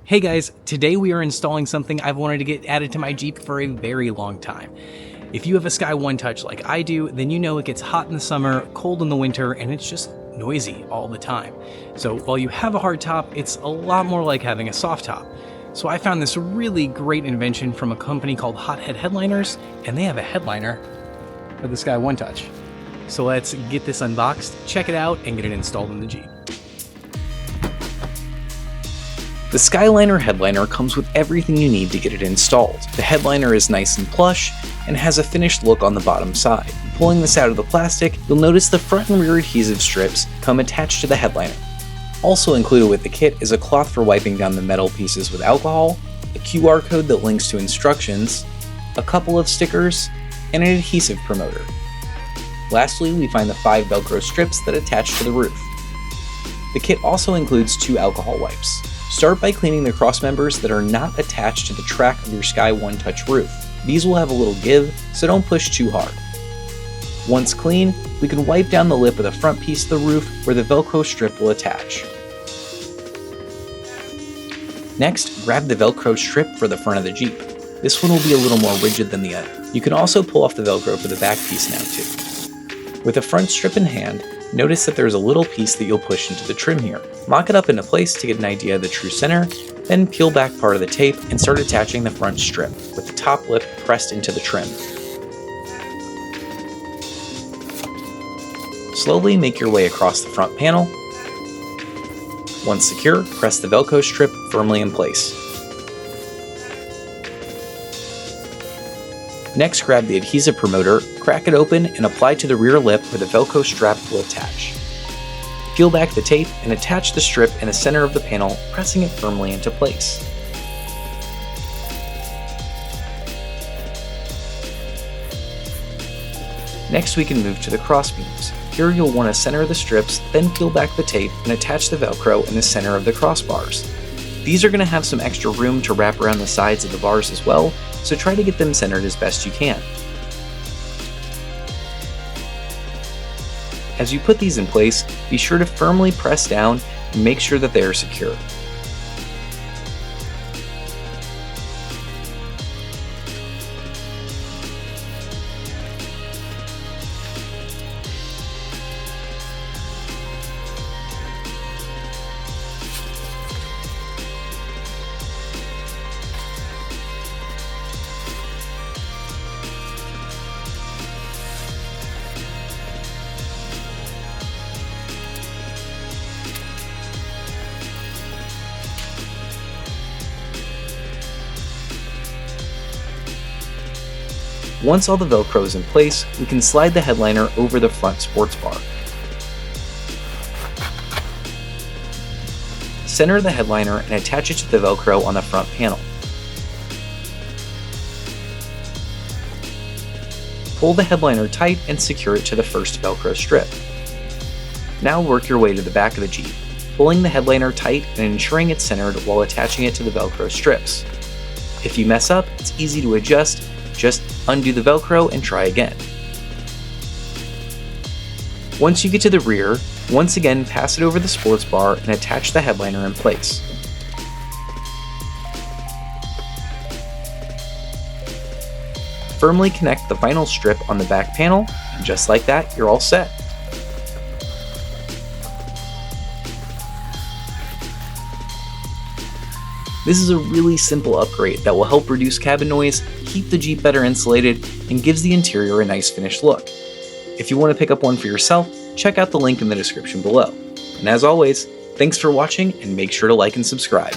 Hey guys, today we are installing something I've wanted to get added to my Jeep for a very long time. If you have a Sky One Touch like I do, then you know it gets hot in the summer, cold in the winter, and it's just noisy all the time. So while you have a hard top, it's a lot more like having a soft top. So I found this really great invention from a company called Hothead Headliners, and they have a headliner for the Sky One Touch. So let's get this unboxed, check it out, and get it installed in the Jeep. The Skyliner Headliner comes with everything you need to get it installed. The headliner is nice and plush and has a finished look on the bottom side. Pulling this out of the plastic, you'll notice the front and rear adhesive strips come attached to the headliner. Also included with the kit is a cloth for wiping down the metal pieces with alcohol, a QR code that links to instructions, a couple of stickers, and an adhesive promoter. Lastly, we find the 5 Velcro strips that attach to the roof. The kit also includes 2 alcohol wipes. Start by cleaning the cross members that are not attached to the track of your Sky One Touch roof. These will have a little give, so don't push too hard. Once clean, we can wipe down the lip of the front piece of the roof where the Velcro strip will attach. Next, grab the Velcro strip for the front of the Jeep. This one will be a little more rigid than the other. You can also pull off the Velcro for the back piece now too. With the front strip in hand, notice that there's a little piece that you'll push into the trim here. Mock it up into place to get an idea of the true center, then peel back part of the tape and start attaching the front strip, with the top lip pressed into the trim. Slowly make your way across the front panel. Once secure, press the Velcro strip firmly in place. Next, grab the adhesive promoter, crack it open, and apply to the rear lip where the Velcro strap will attach. Peel back the tape and attach the strip in the center of the panel, pressing it firmly into place. Next, we can move to the cross beams. Here you'll want to center the strips, then peel back the tape and attach the Velcro in the center of the crossbars. These are going to have some extra room to wrap around the sides of the bars as well, so try to get them centered as best you can. As you put these in place, be sure to firmly press down and make sure that they are secure. Once all the Velcro is in place, we can slide the headliner over the front sports bar. Center the headliner and attach it to the Velcro on the front panel. Pull the headliner tight and secure it to the first Velcro strip. Now work your way to the back of the Jeep, pulling the headliner tight and ensuring it's centered while attaching it to the Velcro strips. If you mess up, it's easy to adjust. Just undo the Velcro and try again. Once you get to the rear, once again pass it over the sports bar and attach the headliner in place. Firmly connect the vinyl strip on the back panel, and just like that, you're all set. This is a really simple upgrade that will help reduce cabin noise, keep the Jeep better insulated, and gives the interior a nice finished look. If you want to pick up one for yourself, check out the link in the description below. And as always, thanks for watching and make sure to like and subscribe.